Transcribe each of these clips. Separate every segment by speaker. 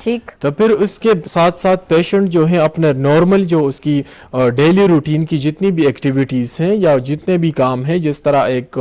Speaker 1: ٹھیک.
Speaker 2: تو پھر اس کے ساتھ ساتھ پیشنٹ جو ہے اپنا نارمل جو اس کی ڈیلی روٹین کی جتنی بھی ایکٹیویٹیز ہیں یا جتنے بھی کام ہیں، جس طرح ایک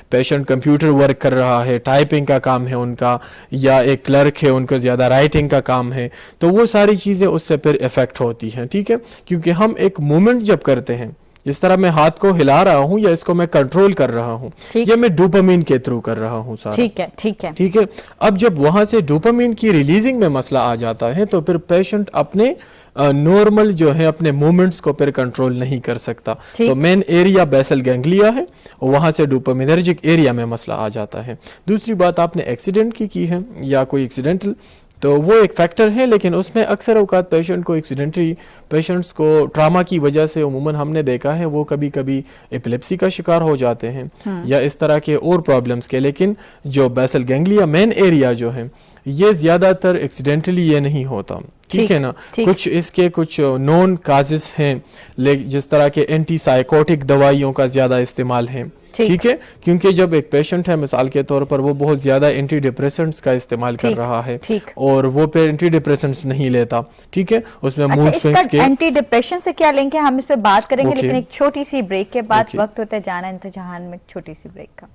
Speaker 2: پیشنٹ کمپیوٹر ورک کر رہا ہے، ٹائپنگ کا کام ہے ان کا، یا ایک کلرک ہے ان کو زیادہ رائٹنگ کا کام ہے، تو وہ ساری چیزیں اس سے پھر افیکٹ ہوتی ہیں. ٹھیک ہے، کیونکہ ہم ایک مومنٹ جب کرتے ہیں، اس طرح میں ہاتھ کو ہلا رہا ہوں یا اس کو میں کنٹرول کر رہا ہوں، یہ میں ڈوپامین کے تھرو کر رہا ہوں سارا.
Speaker 1: ٹھیک ہے ٹھیک ہے
Speaker 2: ٹھیک ہے. اب جب وہاں سے ڈوپامین کی ریلیزنگ میں مسئلہ آ جاتا ہے تو پھر پیشنٹ اپنے نارمل جو ہے اپنے مومنٹس کو پھر کنٹرول نہیں کر سکتا. تو مین ایریا بیسل گینگلیا ہے، وہاں سے ڈوپامینرجک ایریا میں مسئلہ آ جاتا ہے. دوسری بات آپ نے ایکسیڈنٹ کی ہے یا کوئی ایکسیڈنٹل، تو وہ ایک فیکٹر ہے، لیکن اس میں اکثر اوقات پیشنٹ کو ایکسیڈنٹلی پیشنٹس کو ٹراما کی وجہ سے عموماً ہم نے دیکھا ہے وہ کبھی کبھی ایپلیپسی کا شکار ہو جاتے ہیں یا اس طرح کے اور پرابلمس کے. لیکن جو بیسل گینگلیا مین ایریا جو ہے یہ زیادہ تر ایکسیڈنٹلی یہ نہیں ہوتا. ٹھیک ہے نا. کچھ اس کے کچھ نون کازز ہیں، جس طرح کے اینٹی سائیکوٹک دوائیوں کا زیادہ استعمال ہے. ٹھیک ہے، کیونکہ جب ایک پیشنٹ ہے مثال کے طور پر وہ بہت زیادہ اینٹی ڈپریسنٹس کا استعمال کر رہا ہے اور وہ پہ اینٹی ڈپریسنٹس نہیں لیتا. ٹھیک ہے، اس میں موڈ سوئنگز کے
Speaker 1: اینٹی ڈپریشن سے کیا لنک ہے ہم اس پہ بات کریں گے، لیکن ایک چھوٹی سی بریک کے بعد وقت ہوتا ہے جانا انتجہان میں ایک چھوٹی سی بریک کا.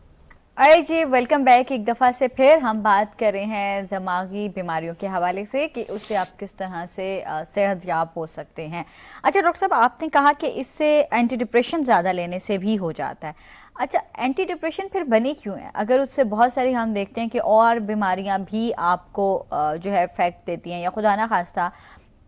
Speaker 1: جی ویلکم بیک ایک دفعہ سے پھر ہم بات کر رہے ہیں دماغی بیماریوں کے حوالے سے کہ اس سے آپ کس طرح سے صحت یاب ہو سکتے ہیں. اچھا ڈاکٹر صاحب، آپ نے کہا کہ اس سے اینٹی ڈپریشن زیادہ لینے سے بھی ہو جاتا ہے. اچھا اینٹی ڈپریشن پھر بنی کیوں ہے؟ اگر اس سے بہت ساری ہم دیکھتے ہیں کہ اور بیماریاں بھی آپ کو جو ہے افیکٹ دیتی ہیں، یا خدا نہ خواستہ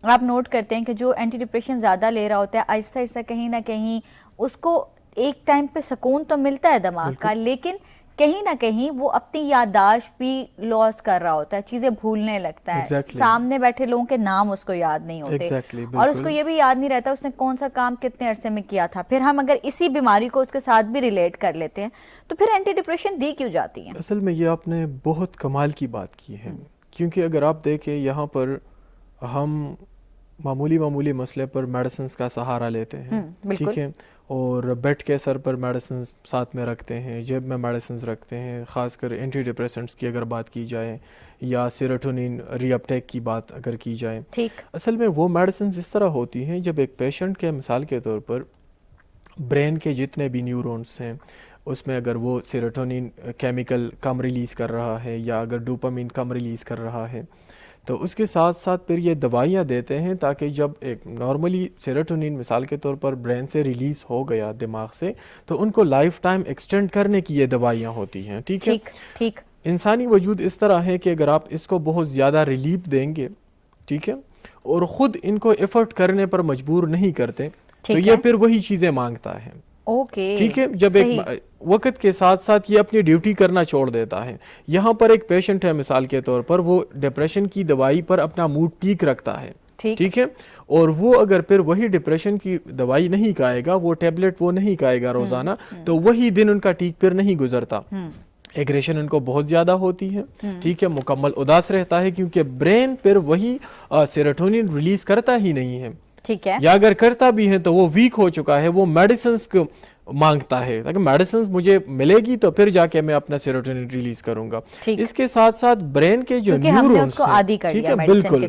Speaker 1: آپ نوٹ کرتے ہیں کہ جو اینٹی ڈپریشن زیادہ لے رہا ہوتا ہے آہستہ آہستہ کہیں نہ کہیں اس کو ایک ٹائم پہ سکون تو ملتا ہے دماغ کا، لیکن کہیں نہ کہیں وہ اپنی یادداشت بھی لاس کر رہا ہوتا ہے، چیزیں بھولنے لگتا ہے. سامنے بیٹھے لوگوں کے نام اس کو یاد نہیں ہوتے اور اس کو یہ بھی یاد نہیں رہتا اس نے کون سا کام کتنے عرصے میں کیا تھا. پھر ہم اگر اسی بیماری کو اس کے ساتھ بھی ریلیٹ کر لیتے ہیں تو پھر اینٹی ڈپریشن دی کیوں جاتی ہیں؟
Speaker 2: اصل میں یہ آپ نے بہت کمال کی بات کی ہے، کیونکہ اگر آپ دیکھیں یہاں پر ہم معمولی مسئلے پر میڈیسنز کا سہارا لیتے ہیں. ٹھیک ہے، اور بیڈ کے سر پر میڈیسنز ساتھ میں رکھتے ہیں، جیب میں میڈیسنز رکھتے ہیں، خاص کر اینٹی ڈپریسنٹس کی اگر بات کی جائے یا سیروٹونین ری اپٹیک کی بات اگر کی جائے. اصل میں وہ میڈیسنز اس طرح ہوتی ہیں جب ایک پیشنٹ کے مثال کے طور پر برین کے جتنے بھی نیورونز ہیں اس میں اگر وہ سیروٹونین کیمیکل کم ریلیز کر رہا ہے یا اگر ڈوپامین کم ریلیز کر رہا ہے تو اس کے ساتھ ساتھ پھر یہ دوائیاں دیتے ہیں تاکہ جب ایک نارملی سیروٹونین مثال کے طور پر برین سے ریلیز ہو گیا دماغ سے تو ان کو لائف ٹائم ایکسٹینڈ کرنے کی یہ دوائیاں ہوتی ہیں. ٹھیک ہے، انسانی وجود اس طرح ہے کہ اگر آپ اس کو بہت زیادہ ریلیف دیں گے، ٹھیک ہے، اور خود ان کو ایفرٹ کرنے پر مجبور نہیں کرتے تو یہ پھر وہی چیزیں مانگتا ہے. ٹھیک ہے، جب ایک وقت کے ساتھ ساتھ یہ اپنی ڈیوٹی کرنا چھوڑ دیتا ہے. یہاں پر ایک پیشنٹ ہے مثال کے طور پر وہ ڈپریشن کی دوائی پر اپنا موڈ ٹھیک رکھتا ہے. ٹھیک ہے، اور وہ اگر پھر وہی ڈپریشن کی دوائی نہیں کھائے گا، وہ ٹیبلٹ وہ نہیں کھائے گا روزانہ، تو وہی دن ان کا ٹھیک پھر نہیں گزرتا. ایگریشن ان کو بہت زیادہ ہوتی ہے. ٹھیک ہے، مکمل اداس رہتا ہے کیونکہ برین پھر وہی سیروٹونین ریلیز کرتا ہی نہیں ہے. ٹھیک ہے، یا اگر کرتا بھی ہے تو وہ ویک ہو چکا ہے، وہ میڈیسنز کو مانگتا ہے تاکہ میڈیسنز مجھے ملے گی تو پھر جا کے میں اپنا سیروٹونین ریلیز کروں گا. اس کے ساتھ ساتھ برین کے جو نیورونز ہیں، بالکل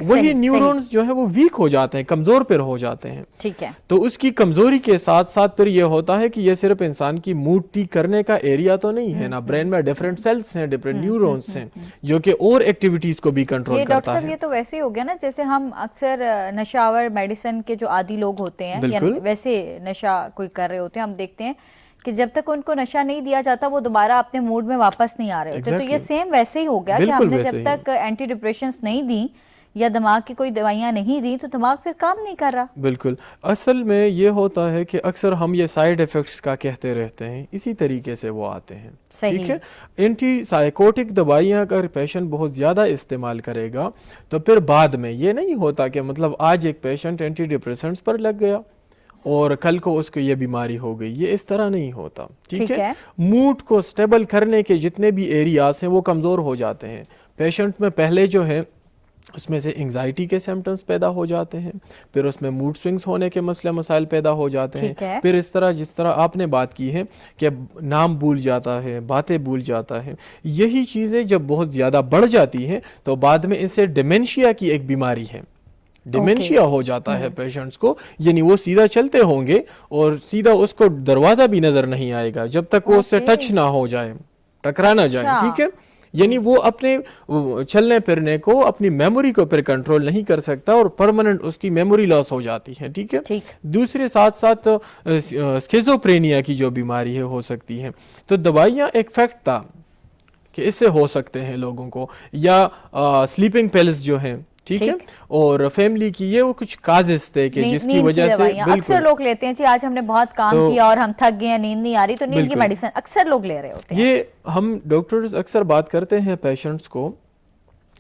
Speaker 2: وہی نیورونز جو ہے وہ ویک ہو جاتے ہیں، کمزور پھر ہو جاتے ہیں. ٹھیک ہے، تو اس کی کمزوری کے ساتھ ساتھ پھر یہ ہوتا ہے کہ یہ صرف انسان کی موڈ ٹھیک کرنے کا ایریا تو نہیں ہے نا، برین میں ڈفرینٹ سیلز ہیں، ڈفرینٹ نیورونز ہیں جو کہ اور ایکٹیویٹیز کو بھی کنٹرول کرتا ہے.
Speaker 1: ڈاکٹر صاحب یہ تو ویسے ہی ہو گیا نا جیسے ہم اکثر نشہ آور میڈیسن کے جو عادی لوگ ہوتے ہیں یا ویسے نشہ کوئی کر رہے ہوتے ہیں، ہم دیکھتے ہیں کہ جب تک ان کو نشہ نہیں دیا جاتا وہ دوبارہ اپنے موڈ میں واپس نہیں آ رہے ہوتے. تو یہ سیم ویسے ہی ہو گیا کہ ہم نے جب تک اینٹی ڈپریشنز نہیں دی یا دماغ کی کوئی دوائیاں نہیں دی تو دماغ پھر کام نہیں کر رہا. بالکل، اصل میں یہ ہوتا ہے کہ اکثر ہم یہ سائیڈ ایفیکٹس کا کہتے رہتے ہیں، اسی طریقے سے وہ آتے ہیں. ٹھیک ہے، اینٹی سائیکوٹک دوائیاں اگر پیشنٹ بہت زیادہ استعمال کرے گا تو پھر بعد میں یہ نہیں ہوتا کہ مطلب آج ایک پیشنٹ اینٹی ڈپریسنٹس پر لگ گیا اور کل کو اس کو یہ بیماری ہو گئی، یہ اس طرح نہیں ہوتا. ٹھیک ہے، موڈ کو سٹیبل کرنے کے جتنے بھی ایریاز ہیں وہ کمزور ہو جاتے ہیں. پیشنٹ میں پہلے جو ہے
Speaker 2: اس میں سے انگزائٹی کے سمٹمز پیدا ہو جاتے ہیں، پھر اس میں موڈ سوئنگز ہونے کے مسئلے مسائل پیدا ہو جاتے ہیں، پھر اس طرح جس طرح آپ نے بات کی ہے کہ نام بھول جاتا ہے، باتیں بھول جاتا ہے، یہی چیزیں جب بہت زیادہ بڑھ جاتی ہیں تو بعد میں اس سے ڈیمنشیا کی ایک بیماری ہے، ڈیمنشیا ہو جاتا ہے پیشنٹس کو، یعنی وہ سیدھا چلتے ہوں گے اور سیدھا اس کو دروازہ بھی نظر نہیں آئے گا جب تک وہ اس سے ٹچ نہ ہو جائے، ٹکرا نہ جائے، ٹھیک ہے، یعنی وہ اپنے چلنے پھرنے کو، اپنی میموری کو پھر کنٹرول نہیں کر سکتا اور پرماننٹ اس کی میموری لاس ہو جاتی ہے، ٹھیک ہے۔ دوسرے ساتھ ساتھ اسکیزوپرینیا کی جو بیماری ہے ہو سکتی ہے، تو دوائیاں ایک فیکٹ تھا کہ اس سے ہو سکتے ہیں لوگوں کو، یا سلیپنگ پیلز جو ہیں، ٹھیک ہے، اور فیملی کی یہ وہ کچھ کازز تھے کہ جس کی وجہ سے
Speaker 1: اکثر لوگ لیتے ہیں، آج ہم نے بہت کام کیا اور ہم تھک گئے ہیں، نیند نہیں آ رہی، تو نیند کی میڈیسن اکثر لوگ لے رہے ہوتے ہیں۔
Speaker 2: یہ ہم ڈاکٹرز اکثر بات کرتے ہیں پیشنٹس کو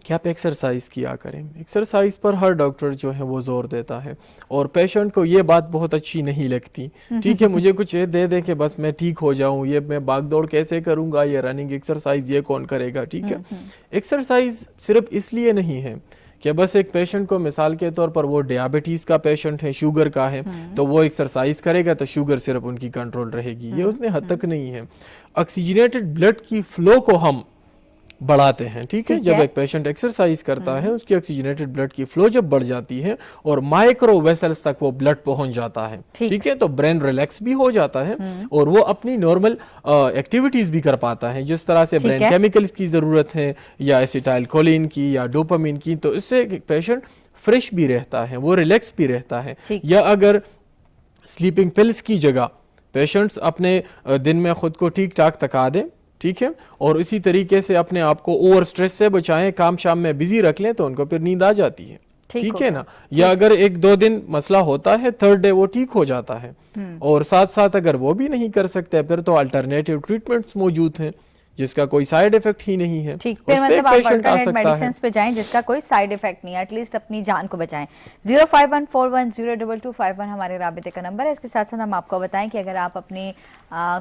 Speaker 2: کہ آپ ایکسرسائز کیا کریں، ایکسرسائز پر ہر ڈاکٹر جو ہے وہ زور دیتا ہے، اور پیشنٹ کو یہ بات بہت اچھی نہیں لگتی، ٹھیک ہے، مجھے کچھ دے دیں کہ بس میں ٹھیک ہو جاؤں، یہ میں بھاگ دوڑ کیسے کروں گا، یہ رننگ ایکسرسائز یہ کون کرے گا، ٹھیک ہے۔ ایکسرسائز صرف اس لیے نہیں ہے کہ بس ایک پیشنٹ کو مثال کے طور پر وہ ڈیابٹیز کا پیشنٹ ہے، شوگر کا ہے، تو وہ ایکسرسائز کرے گا تو شوگر صرف ان کی کنٹرول رہے گی، یہ اتنے حد تک نہیں ہے۔ آکسیجنیٹڈ بلڈ کی فلو کو ہم بڑھاتے ہیں، ٹھیک ہے، جب ایک پیشنٹ ایکسرسائز کرتا ہے اس کی آکسیجنیٹڈ بلڈ کی فلو جب بڑھ جاتی ہے اور مائکرو ویسلز تک وہ بلڈ پہنچ جاتا ہے، ٹھیک ہے، تو برین ریلیکس بھی ہو جاتا ہے اور وہ اپنی نارمل ایکٹیویٹیز بھی کر پاتا ہے، جس طرح سے برین کیمیکلز کی ضرورت ہے یا ایسیٹائل کولین کی یا ڈوپامین کی، تو اس سے پیشنٹ فریش بھی رہتا ہے، وہ ریلیکس بھی رہتا ہے۔ یا اگر سلیپنگ پلز کی جگہ پیشنٹس اپنے دن میں خود کو ٹھیک ٹھاک تکا دیں، ٹھیک ہے، اور اسی طریقے سے اپنے آپ کو اوور سٹریس سے بچائیں، کام شام میں بزی رکھ لیں تو ان کو پھر نیند آ جاتی ہے، ٹھیک ہے نا۔ یا اگر ایک دو دن مسئلہ ہوتا ہے، تھرڈ ڈے وہ ٹھیک ہو جاتا ہے، اور ساتھ ساتھ اگر وہ بھی نہیں کر سکتے پھر تو الٹرنیٹیو ٹریٹمنٹس موجود ہیں جس کا کوئی سائیڈ ایفیکٹ ہی نہیں ہے،
Speaker 1: ٹھیک، پھر مطلب آپ الٹرنیٹ میڈیسنز پہ جائیں جس کا کوئی سائیڈ ایفیکٹ نہیں ہے، ایٹ لیسٹ اپنی جان کو بچائیں۔ 05141022251 ہمارے رابطے کا نمبر ہے۔ اس کے ساتھ ساتھ ہم آپ کو بتائیں کہ اگر آپ اپنی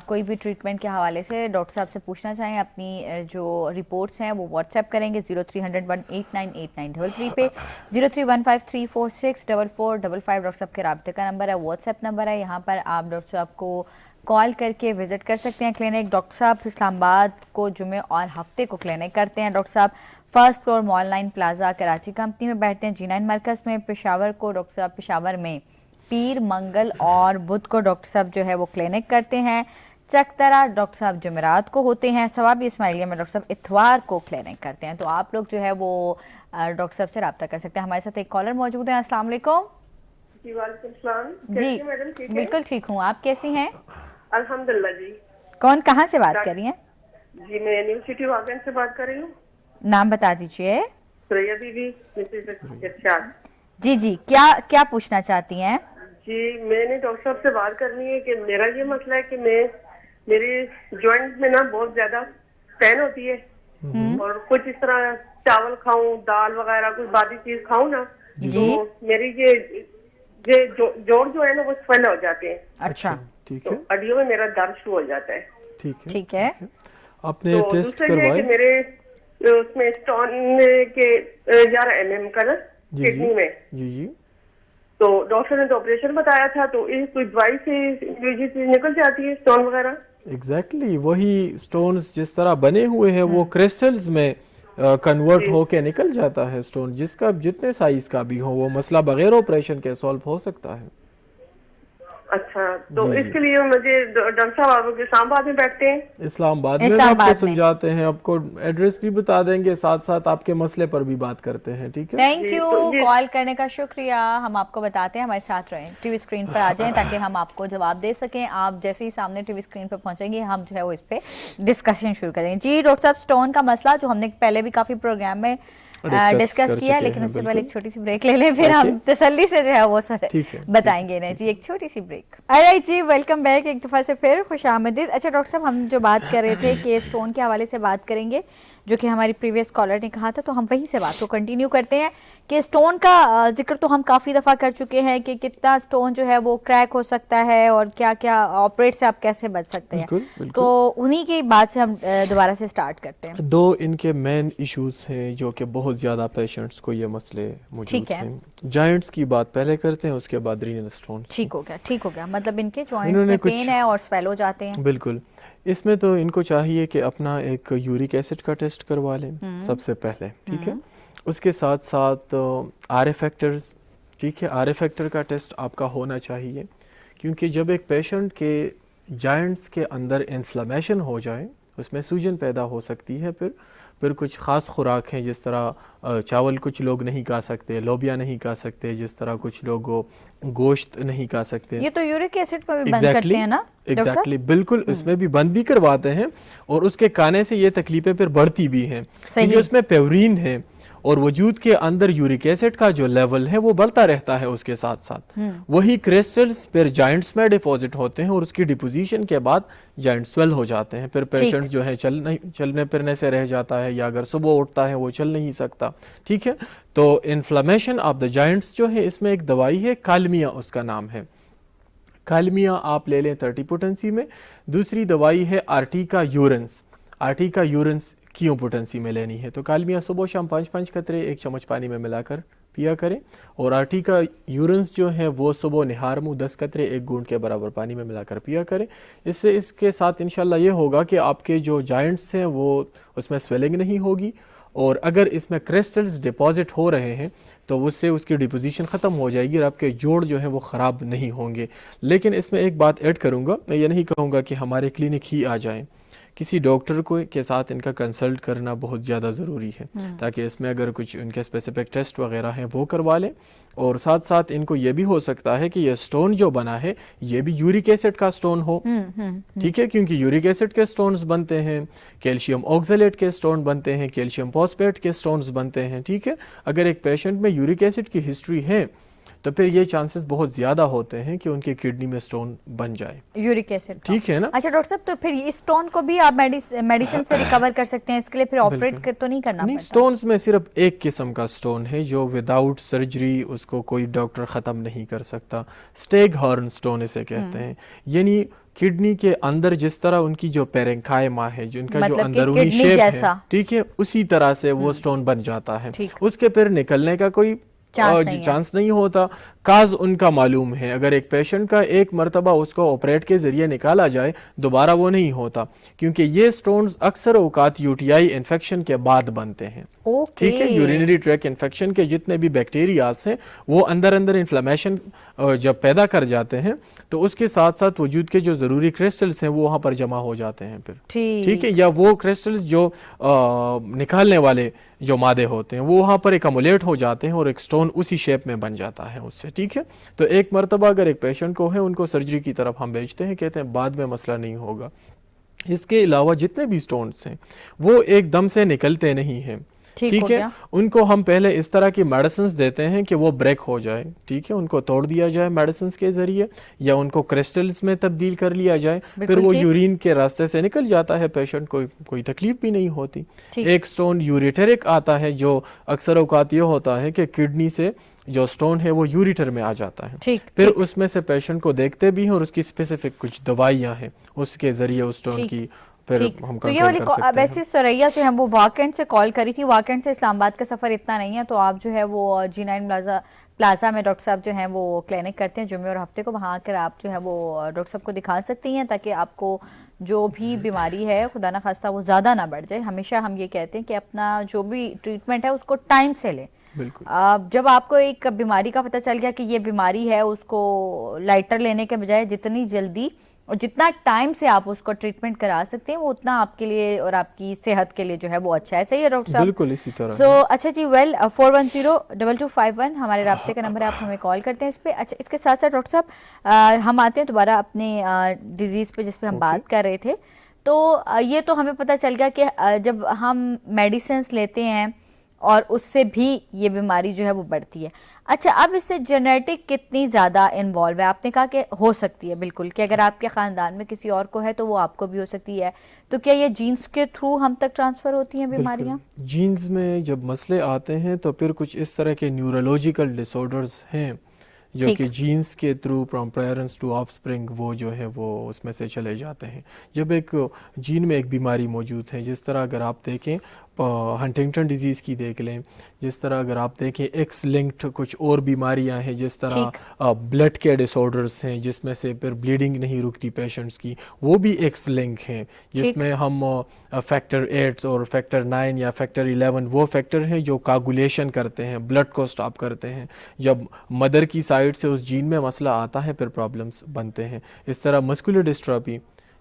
Speaker 1: کوئی بھی ٹریٹمنٹ کے حوالے سے ڈاکٹر صاحب سے پوچھنا چاہیں، اپنی جو رپورٹس ہیں وہ واٹس ایپ کریں گے 0300189893 پہ، 0315346445 ڈاکٹر صاحب کے رابطے کا نمبر ہے، واٹس ایپ نمبر ہے، یہاں پر آپ ڈاکٹر صاحب کو کال کر کے وزٹ کر سکتے ہیں کلینک۔ ڈاکٹر صاحب اسلام آباد کو جمعے اور ہفتے کو کلینک کرتے ہیں۔ ڈاکٹر صاحب فرسٹ فلور مال 9 پلازا کراچی کمپنی میں بیٹھتے ہیں، G9 مرکز میں۔ پشاور کو ڈاکٹر صاحب پشاور میں پیر، منگل اور بدھ کو ڈاکٹر صاحب جو ہے وہ کلینک کرتے ہیں۔ چکترا ڈاکٹر صاحب جمعرات کو ہوتے ہیں۔ ثوابی اسماعیلیہ میں ڈاکٹر صاحب اتوار کو کلینک کرتے ہیں۔ تو آپ لوگ جو ہے وہ ڈاکٹر صاحب سے رابطہ کر سکتے ہیں۔ ہمارے ساتھ ایک کالر موجود ہیں۔ السلام علیکم۔
Speaker 3: جی وعلیکم السلام۔
Speaker 1: جی بالکل ٹھیک ہوں، آپ کیسی ہیں؟
Speaker 3: الحمدللہ جی۔
Speaker 1: کون کہاں سے بات کر رہی ہیں؟
Speaker 3: جی میں نیو سٹی واقعہ سے بات کر رہی ہوں۔
Speaker 1: نام بتا دیجئے۔
Speaker 3: سریہ بی بی مسز ارشاد۔
Speaker 1: جی جی، کیا پوچھنا چاہتی ہیں؟
Speaker 3: جی میں نے ڈاکٹر صاحب سے بات کرنی ہے کہ میرا یہ مسئلہ ہے کہ میری جوائنٹ میں نا بہت زیادہ پین ہوتی ہے، اور کچھ اس طرح چاول کھاؤں، دال وغیرہ کچھ بادی چیز کھاؤں نا تو میری یہ جوڑ جو ہے نا وہ سویل ہو جاتے ہیں۔
Speaker 1: اچھا
Speaker 3: ٹھیک ہے، ہڈیوں میں میرا درد شروع ہو جاتا ہے۔
Speaker 1: ٹھیک ہے،
Speaker 2: آپ نے ٹیسٹ کروائے؟
Speaker 3: میرے اس میں اسٹون کے 11 mm کا نا کڈنی میں،
Speaker 2: جی
Speaker 3: تو ڈاکٹر نے تو آپریشن بتایا تھا، تو کوئی دوائی سے نکل جاتی ہے اسٹون وغیرہ؟
Speaker 2: ایگزیکٹلی وہی سٹونز جس طرح بنے ہوئے ہیں وہ کرسٹلز میں کنورٹ ہو کے نکل جاتا ہے سٹون، جس کا جتنے سائز کا بھی ہو، وہ مسئلہ بغیر آپریشن کے سولو ہو سکتا ہے۔
Speaker 3: اچھا، تو اس کے لیے مجھے ڈاکٹر صاحب آپ اسلام آباد میں بیٹھتے ہیں؟
Speaker 2: اسلام آباد میں آپ کو سمجھاتے ہیں، آپ کو ایڈریس بھی بتا دیں گے، ساتھ ساتھ آپ کے مسئلے پر بھی بات کرتے ہیں، ٹھیک ہے؟
Speaker 1: تھینک یو کال کرنے کا شکریہ۔ ہم آپ کو بتاتے ہیں، ہمارے ساتھ رہیں، ٹی وی اسکرین پر آ جائیں تاکہ ہم آپ کو جواب دے سکیں۔ آپ جیسے ہی سامنے ٹی وی اسکرین پر پہنچیں گے ہم جو ہے وہ اس پہ ڈسکشن شروع کریں گے۔ جی ڈاکٹر صاحب، اسٹون کا مسئلہ جو ہم نے پہلے بھی کافی پروگرام میں ڈسکس کیا، لیکن اس سے پہلے ایک چھوٹی سی بریک لے لیں، پھر ہم تسلی سے جو ہے وہ بتائیں گے انہیں۔ جی ایک چھوٹی سی بریک۔ آلرائٹ جی، ویلکم بیک ایک دفعہ سے پھر، خوش آمدید۔ اچھا ڈاکٹر صاحب، ہم جو بات کر رہے تھے کہ اسٹون کے حوالے سے بات کریں گے، جو کہ ہماری پریویس کالر نے کہا تھا، تو ہم وہیں سے بات کو کنٹینیو کرتے ہیں کہ اسٹون کا ذکر تو ہم کافی دفعہ کر چکے ہیں کہ کتنا اسٹون جو ہے وہ کریک ہو سکتا ہے اور کیا کیا آپریٹ سے آپ کیسے بچ سکتے ہیں، تو انہی کی بات سے ہم دوبارہ سے سٹارٹ کرتے ہیں۔
Speaker 2: دو ان کے مین ایشوز ہیں جو کہ بہت بہت زیادہ پیشنٹس کو یہ مسئلے موجود
Speaker 1: ٹھیک ہے.
Speaker 2: ہیں. جائنٹس کی بات پہلے کرتے ہیں, اس کے بعد رینل اسٹون.
Speaker 1: ٹھیک ہو گیا مطلب ان کے جوائنٹس میں پین ہے اور سویل ہو جاتے ہیں.
Speaker 2: بالکل. اس میں تو ان کو چاہیے کہ اپنا ایک یورک ایسڈ کا ٹیسٹ کروا لیں سب سے پہلے, ٹھیک ہے. اس کے ساتھ ساتھ آر اے فیکٹرز, ٹھیک ہے, آر اے فیکٹر کا ٹیسٹ آپ کا ہونا چاہیے, کیونکہ جب ایک پیشنٹ کے جائنٹس کے اندر انفلیمیشن ہو جائے اس میں سوجن پیدا ہو سکتی ہے. پھر کچھ خاص خوراک ہیں, جس طرح چاول کچھ لوگ نہیں کھا سکتے, لوبیا نہیں کھا سکتے, جس طرح کچھ لوگ گوشت نہیں کھا سکتے.
Speaker 1: یہ تو یورک ایسڈ پر بھی بند کرتے ہیں نا؟
Speaker 2: ایگزیکٹلی, بالکل, اس میں بھی بند بھی کرواتے ہیں, اور اس کے کھانے سے یہ تکلیفیں پھر بڑھتی بھی ہیں, کیونکہ اس میں پیورین ہے اور وجود کے اندر یورک ایسڈ کا جو لیول ہے وہ بڑھتا رہتا ہے. اس کے ساتھ ساتھ وہی کرسٹلز پھر جائنٹس میں ڈپوزٹ ہوتے ہیں, اور اس کی ڈپوزیشن کے بعد جائنٹ سویل ہو جاتے ہیں. پھر پیشنٹ جو ہے چلنے پھرنے سے رہ جاتا ہے, یا اگر صبح اٹھتا ہے وہ چل نہیں سکتا, ٹھیک ہے. تو انفلیمیشن آف دا جائنٹس جو ہے, اس میں ایک دوائی ہے کالمیا, اس کا نام ہے. کالمیا آپ لے لیں 30 پوٹنسی میں. دوسری دوائی ہے آرٹیکا یورنس. آرٹیکا یورنس کیوں پوٹنسی میں لینی ہے, تو کالمیا صبح شام 5 قطرے 1 چمچ پانی میں ملا کر پیا کریں, اور آرٹیکا یورنس جو ہے وہ صبح نہار منہ 10 قطرے 1 گھونٹ کے برابر پانی میں ملا کر پیا کریں. اس سے اس کے ساتھ انشاءاللہ یہ ہوگا کہ آپ کے جو جائنٹس ہیں وہ اس میں سویلنگ نہیں ہوگی, اور اگر اس میں کرسٹلز ڈپوزٹ ہو رہے ہیں تو اس سے اس کی ڈپوزیشن ختم ہو جائے گی, اور آپ کے جوڑ جو ہیں وہ خراب نہیں ہوں گے. لیکن اس میں ایک بات ایڈ کروں گا, میں یہ نہیں کہوں گا کہ ہمارے کلینک ہی آ جائیں, کسی ڈاکٹر کو کے ساتھ ان کا کنسلٹ کرنا بہت زیادہ ضروری ہے, تاکہ اس میں اگر کچھ ان کے اسپیسیفک ٹیسٹ وغیرہ ہیں وہ کروا لیں. اور ساتھ ساتھ ان کو یہ بھی ہو سکتا ہے کہ یہ سٹون جو بنا ہے یہ بھی یورک ایسڈ کا سٹون ہو, ٹھیک ہے, کیونکہ یورک ایسڈ کے سٹونز بنتے ہیں, کیلشیم آکزیلیٹ کے سٹون بنتے ہیں, کیلشیم فاسفیٹ کے سٹونز بنتے ہیں, ٹھیک ہے. اگر ایک پیشنٹ میں یورک ایسڈ کی ہسٹری ہے تو پھر یہ چانسز بہت زیادہ ہوتے ہیں کہ ان کی کڈنی میں سٹون بن جائے,
Speaker 1: یورک ایسڈ,
Speaker 2: ٹھیک ہے نا.
Speaker 1: اچھا ڈاکٹر صاحب, تو پھر اس سٹون کو بھی آپ میڈیسن سے ریکور کر سکتے ہیں, اس کے لیے پھر آپریٹ تو نہیں کرنا
Speaker 2: نہیں,
Speaker 1: پڑتا؟
Speaker 2: سٹونز میں صرف ایک قسم کا سٹون ہے جو وداؤٹ سرجری اس کو کوئی ڈاکٹر ختم نہیں کر سکتا. سٹیگ ہارن سٹون اسے کہتے ہیں, یعنی کڈنی کے اندر جس طرح ان کی جو پیرنکائما ہے, جو ان کا جو اندرونی شیپ ہے, ٹھیک ہے, اسی طرح سے وہ سٹون بن جاتا ہے. اس کے پھر نکلنے کا کوئی چانس نہیں ہوتا. کاز ان کا معلوم ہے, اگر ایک پیشنٹ کا ایک مرتبہ اس کو آپریٹ کے ذریعے نکالا جائے دوبارہ وہ نہیں ہوتا, کیونکہ یہ سٹونز اکثر اوقات یو ٹی آئی انفیکشن کے بعد بنتے ہیں, ٹھیک ہے. یورینری ٹریک انفیکشن کے جتنے بھی بیکٹیریاز ہیں وہ اندر انفلیمیشن جب پیدا کر جاتے ہیں تو اس کے ساتھ ساتھ وجود کے جو ضروری کرسٹلز ہیں وہ وہاں پر جمع ہو جاتے ہیں پھر, ٹھیک ہے, یا وہ کرسٹلز جو نکالنے والے جو مادے ہوتے ہیں وہ وہاں پر ایکمولیٹ ہو جاتے ہیں, اور ایک سٹون اسی شیپ میں بن جاتا ہے اس سے, ٹھیک ہے. تو ایک مرتبہ اگر ایک پیشنٹ کو ہے ان کو سرجری کی طرف ہم بھیجتے ہیں, کہتے ہیں بعد میں مسئلہ نہیں ہوگا. اس کے علاوہ جتنے بھی سٹونز ہیں وہ ایک دم سے نکلتے نہیں ہیں, ٹھیک ہے. ان کو ہم پہلے اس طرح کی میڈیسنز دیتے ہیں کہ وہ بریک ہو جائے, ٹھیک ہے, ان کو توڑ دیا جائے میڈیسنز کے ذریعے, یا ان کو کرسٹلز میں تبدیل کر لیا جائے, پھر وہ یورین کے راستے سے نکل جاتا ہے, پیشنٹ کو کوئی تکلیف بھی نہیں ہوتی. ایک سٹون یوریٹرک آتا ہے جو اکثر اوقات یہ ہوتا ہے کہ کڈنی سے جو سٹون ہے وہ یوریٹر میں آ جاتا ہے, پھر اس میں سے پیشنٹ کو دیکھتے بھی ہیں, اور اس کی اسپیسیفک کچھ دوائیاں ہیں اس کے ذریعے اس سٹون کی پھر ہم کنٹرول کر سکتے ہیں.
Speaker 1: ویسے سریا جو ہے وہ واکنڈ سے کال کری تھی, واکنڈ سے اسلام آباد کا سفر اتنا نہیں ہے, تو آپ جو ہے وہ G9 پلازا میں ڈاکٹر صاحب جو ہیں وہ کلینک کرتے ہیں جمعے اور ہفتے کو, وہاں آ کر آپ جو ہے وہ ڈاکٹر صاحب کو دکھا سکتی ہیں, تاکہ آپ کو جو بھی بیماری ہے خدا نہ خواستہ وہ زیادہ نہ بڑھ جائے. ہمیشہ ہم یہ کہتے ہیں کہ اپنا جو بھی ٹریٹمنٹ ہے اس کو ٹائم سے لیں. جب آپ کو ایک بیماری کا پتہ چل گیا کہ یہ بیماری ہے, اس کو لائٹر لینے کے بجائے جتنی جلدی اور جتنا ٹائم سے آپ اس کو ٹریٹمنٹ کرا سکتے ہیں وہ اتنا آپ کے لیے اور آپ کی صحت کے لیے جو ہے وہ اچھا ہے. صحیح ہے ڈاکٹر صاحب؟
Speaker 2: بالکل اسی طرح.
Speaker 1: سو اچھا جی, 410-2251 ہمارے رابطے کا نمبر ہے, آپ ہمیں کال کرتے ہیں اس پہ. اچھا, اس کے ساتھ ساتھ ڈاکٹر صاحب ہم آتے ہیں دوبارہ اپنے ڈیزیز پہ جس پہ ہم بات کر رہے تھے. تو یہ تو ہمیں پتہ چل گیا کہ جب ہم میڈیسنس لیتے ہیں اور اس سے بھی یہ بیماری جو ہے وہ بڑھتی ہے. اچھا, اب اس سے جینیٹک کتنی زیادہ انوالو ہے؟ آپ نے کہا کہ ہو سکتی ہے بالکل, کہ اگر آپ کے خاندان میں کسی اور کو ہے تو وہ آپ کو بھی ہو سکتی ہے, تو کیا یہ جینز کے تھرو ہم تک ٹرانسفر ہوتی ہیں بیماریاں؟
Speaker 2: جینز میں جب مسئلے آتے ہیں تو پھر کچھ اس طرح کے نیورولوجیکل ڈس آرڈرز ہیں جو کہ جینز کے through from parents to offspring وہ جو ہے وہ اس میں سے چلے جاتے ہیں. جب ایک جین میں ایک بیماری موجود ہے, جس طرح اگر آپ دیکھیں ہنٹنگٹن ڈیزیز کی دیکھ لیں, جس طرح اگر آپ دیکھیں ایکس لنکڈ کچھ اور بیماریاں ہیں, جس طرح بلڈ کے ڈس آرڈرس ہیں جس میں سے پھر بلیڈنگ نہیں رکتی پیشنٹس کی, وہ بھی ایکس لنک ہیں, جس میں ہم فیکٹر 8 اور فیکٹر 9 یا فیکٹر 11 وہ فیکٹر ہیں جو کاگولیشن کرتے ہیں, بلڈ کو سٹاپ کرتے ہیں. جب مدر کی سائڈ سے اس جین میں مسئلہ آتا ہے پھر پرابلمس بنتے ہیں. اس طرح مسکولر ڈسٹرافی,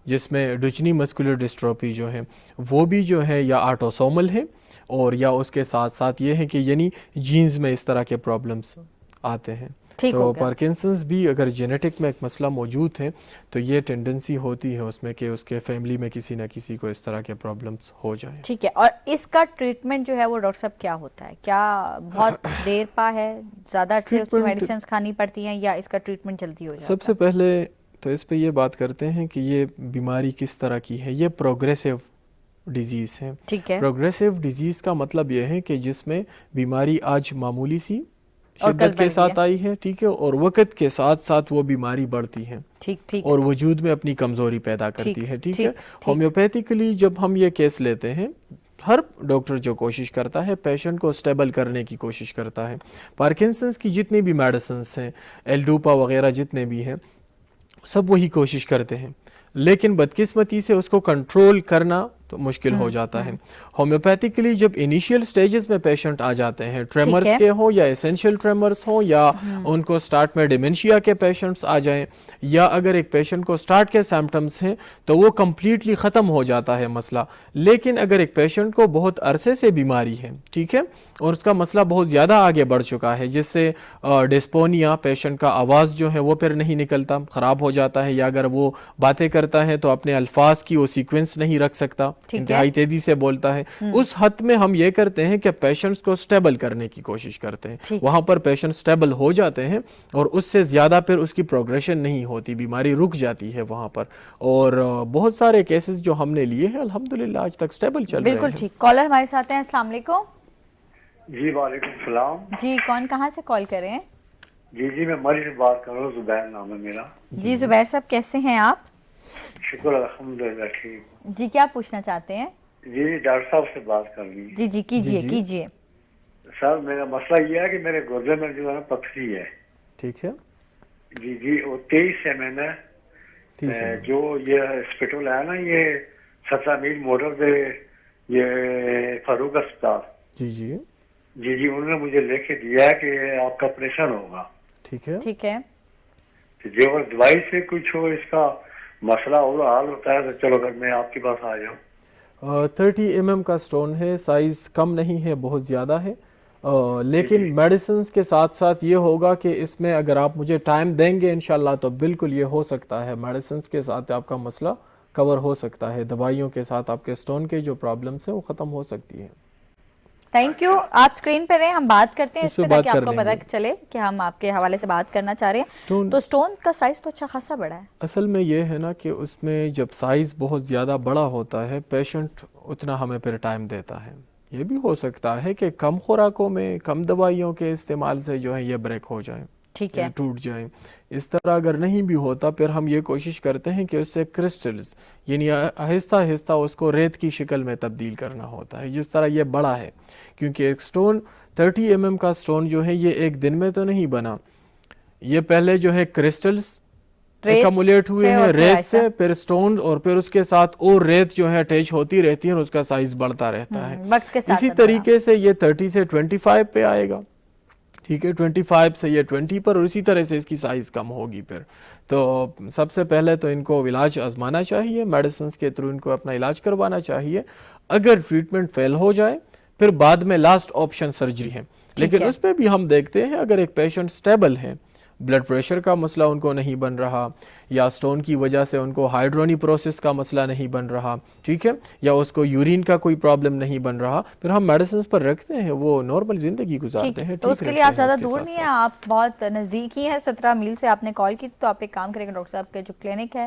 Speaker 2: جس میں ڈوچنی مسکولر ڈسٹروفی جو ہے وہ بھی جو ہے یا آٹوسومل ہے اور یا اس کے ساتھ ساتھ یہ ہے کہ یعنی جینز میں اس طرح کے پرابلمس آتے ہیں. تو پارکنسنس بھی اگر جینیٹک میں ایک مسئلہ موجود ہے تو یہ ٹینڈنسی ہوتی ہے اس میں کہ اس کے فیملی میں کسی نہ کسی کو اس طرح کے پرابلمس ہو جائیں.
Speaker 1: ٹھیک ہے, اور اس کا ٹریٹمنٹ جو ہے وہ ڈاکٹر صاحب کیا ہوتا ہے؟ کیا بہت دیر پا ہے, زیادہ عرصے اس کو میڈیسنز کھانی پڑتی ہیں یا اس کا ٹریٹمنٹ جلدی ہو جاتا ہے؟
Speaker 2: سب سے پہلے تو اس پہ یہ بات کرتے ہیں کہ یہ بیماری کس طرح کی ہے. یہ پروگریسو ڈیزیز ہے.
Speaker 1: ٹھیک ہے.
Speaker 2: پروگریسو ڈیزیز کا مطلب یہ ہے کہ جس میں بیماری آج معمولی سی شدت کے ساتھ آئی ہے, ٹھیک ہے, اور وقت کے ساتھ ساتھ وہ بیماری بڑھتی ہے اور وجود میں اپنی کمزوری پیدا کرتی ہے. ٹھیک ہے. ہومیوپیتھیکلی جب ہم یہ کیس لیتے ہیں, ہر ڈاکٹر جو کوشش کرتا ہے پیشنٹ کو سٹیبل کرنے کی کوشش کرتا ہے. پارکنسنس کی جتنی بھی میڈیسنس ہیں, ایل-ڈوپا وغیرہ جتنے بھی ہیں, سب وہی کوشش کرتے ہیں, لیکن بدقسمتی سے اس کو کنٹرول کرنا تو مشکل ہو جاتا ہے. ہومیوپیتھیکلی جب انیشیل سٹیجز میں پیشنٹ آ جاتے ہیں, ٹریمرز کے ہوں یا اسینشیل ٹریمرز ہوں یا ان کو سٹارٹ میں ڈیمنشیا کے پیشنٹس آ جائیں, یا اگر ایک پیشنٹ کو سٹارٹ کے سمپٹمز ہیں تو وہ کمپلیٹلی ختم ہو جاتا ہے مسئلہ. لیکن اگر ایک پیشنٹ کو بہت عرصے سے بیماری ہے, ٹھیک ہے, اور اس کا مسئلہ بہت زیادہ آگے بڑھ چکا ہے, جس سے ڈسپونیا, پیشنٹ کا آواز جو ہے وہ پھر نہیں نکلتا, خراب ہو جاتا ہے, یا اگر وہ باتیں کرتا ہے تو اپنے الفاظ کی وہ سیکوینس نہیں رکھ سکتا, انتہائی تیزی سے بولتا ہے, اس حد میں ہم یہ کرتے ہیں کہ پیشنٹس کو سٹیبل کرنے کی کوشش کرتے ہیں. وہاں پر پیشنٹ سٹیبل ہو جاتے ہیں اور اس سے زیادہ پھر اس کی پروگریشن نہیں ہوتی, بیماری رک جاتی ہے وہاں پر. اور بہت سارے کیسز جو ہم نے لیے ہیں الحمدللہ آج تک سٹیبل چل رہے ہیں.
Speaker 1: بالکل ٹھیک. کالر ہمارے ساتھ ہیں. السلام علیکم.
Speaker 4: جی وعلیکم السلام.
Speaker 1: جی کون کہاں سے کال کر رہے ہیں؟
Speaker 4: جی میں مری سے بات کر رہا ہوں, زبیر نام ہے میرا.
Speaker 1: جی زبیر صاحب کیسے ہیں آپ؟
Speaker 4: شکر الحمدللہ ٹھیک.
Speaker 1: جی کیا پوچھنا چاہتے ہیں؟
Speaker 4: جی ڈاکٹر صاحب سے بات کرنی.
Speaker 1: جی کیجیے.
Speaker 4: سر میرا مسئلہ یہ ہے کہ میرے گردے میں جو ہے پتھری ہے.
Speaker 2: ٹھیک ہے.
Speaker 4: جی وہ 23 سے میں نے جو یہ ہاسپٹل ہے نا, یہ 17 میل موٹر پہ یہ فاروق اسپتال, جی انہوں نے مجھے لے کے دیا ہے کہ آپ کا آپریشن ہوگا.
Speaker 2: ٹھیک ہے.
Speaker 4: جو اگر دوائی سے کچھ ہو اس کا مسئلہ اور حال ہوتا ہے تو چلو اگر میں آپ کے پاس آ جاؤں.
Speaker 2: 30 mm کا سٹون ہے, سائز کم نہیں ہے, بہت زیادہ ہے, لیکن میڈیسنز کے ساتھ ساتھ یہ ہوگا کہ اس میں اگر آپ مجھے ٹائم دیں گے انشاءاللہ تو بالکل یہ ہو سکتا ہے. میڈیسنز کے ساتھ آپ کا مسئلہ کور ہو سکتا ہے, دوائیوں کے ساتھ آپ کے سٹون کے جو پرابلمس ہیں وہ ختم ہو سکتی ہیں.
Speaker 1: Thank you. آپ اسکرین پہ رہیں, ہم بات کرتے ہیں اس پہ تاکہ آپ کو پتہ چلے کہ ہم آپ کے حوالے سے بات کرنا چاہ رہے ہیں. تو سٹون کا سائز تو اچھا خاصا بڑا ہے.
Speaker 2: اصل میں یہ ہے نا کہ اس میں جب سائز بہت زیادہ بڑا ہوتا ہے پیشنٹ اتنا ہمیں پھر ٹائم دیتا ہے. یہ بھی ہو سکتا ہے کہ کم خوراکوں میں کم دوائیوں کے استعمال سے جو ہے یہ بریک ہو جائیں, ٹوٹ جائیں. اس طرح اگر نہیں بھی ہوتا پھر ہم یہ کوشش کرتے ہیں کہ اس سے کرسٹلز یعنی آہستہ آہستہ اس کو ریت کی شکل میں تبدیل کرنا ہوتا ہے, جس طرح یہ بڑا ہے. کیونکہ ایک سٹون 30 mm کا سٹون جو ہے یہ ایک دن میں تو نہیں بنا, یہ پہلے جو ہے کرسٹلز ایکمولیٹ ہوئے ہیں ریت سے, پھر سٹون, اور پھر اس کے ساتھ اور ریت جو ہے اٹیچ ہوتی رہتی ہے اور اس کا سائز بڑھتا رہتا ہے. اسی طریقے سے یہ 30 سے 25 پہ آئے گا, ٹھیک ہے, 25 سے یہ 20 پر, اور اسی طرح سے اس کی سائز کم ہوگی. پھر تو سب سے پہلے تو ان کو علاج آزمانا چاہیے, میڈیسنز کے تھرو ان کو اپنا علاج کروانا چاہیے. اگر ٹریٹمنٹ فیل ہو جائے پھر بعد میں لاسٹ آپشن سرجری ہے. لیکن اس پہ بھی ہم دیکھتے ہیں اگر ایک پیشنٹ سٹیبل ہے, بلڈ پریشر کا مسئلہ ان کو نہیں بن رہا, یا سٹون کی وجہ سے ان کو ہائیڈرونی پروسیس کا مسئلہ نہیں بن رہا, ٹھیک ہے, یا اس کو یورین کا کوئی پرابلم نہیں بن رہا, پھر ہم میڈیسنز پر رکھتے ہیں, وہ نارمل زندگی گزارتے ہیں.
Speaker 1: تو اس کے لیے آپ زیادہ دور نہیں ہیں, آپ بہت نزدیک ہی ہیں, 17 میل سے آپ نے کال کی. تو آپ ایک کام کریں گے, ڈاکٹر صاحب کے جو کلینک ہے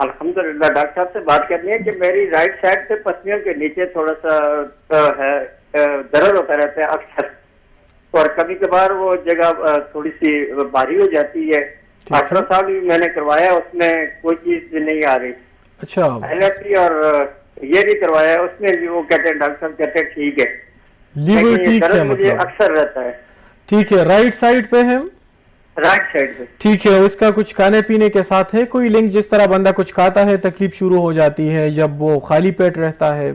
Speaker 5: الحمدللہ ڈاکٹر صاحب سے بات کرنی ہے کہ میری رائٹ سائڈ پہ پسلیوں کے نیچے تھوڑا سا ہے درد ہوتا رہتا ہے اکثر, اور کبھی کبھار وہ جگہ تھوڑی سی بھاری ہو جاتی ہے. الٹرا ساؤنڈ بھی میں نے کروایا, اس میں کوئی چیز نہیں آ رہی.
Speaker 2: اچھا,
Speaker 5: LFT اور یہ بھی کروایا, اس میں بھی وہ کہتے ہیں ڈاکٹر صاحب کہتے ہیں ٹھیک ہے,
Speaker 2: لیور ٹھیک ہے,
Speaker 5: مجھے اکثر رہتا ہے.
Speaker 2: ٹھیک ہے, رائٹ سائڈ پہ ہے,
Speaker 5: رائٹ سائڈ پہ.
Speaker 2: ٹھیک ہے. اس کا کچھ کھانے پینے کے ساتھ ہے کوئی لنک, جس طرح بندہ کچھ کھاتا ہے تکلیف شروع ہو جاتی ہے جب وہ خالی پیٹ رہتا ہے؟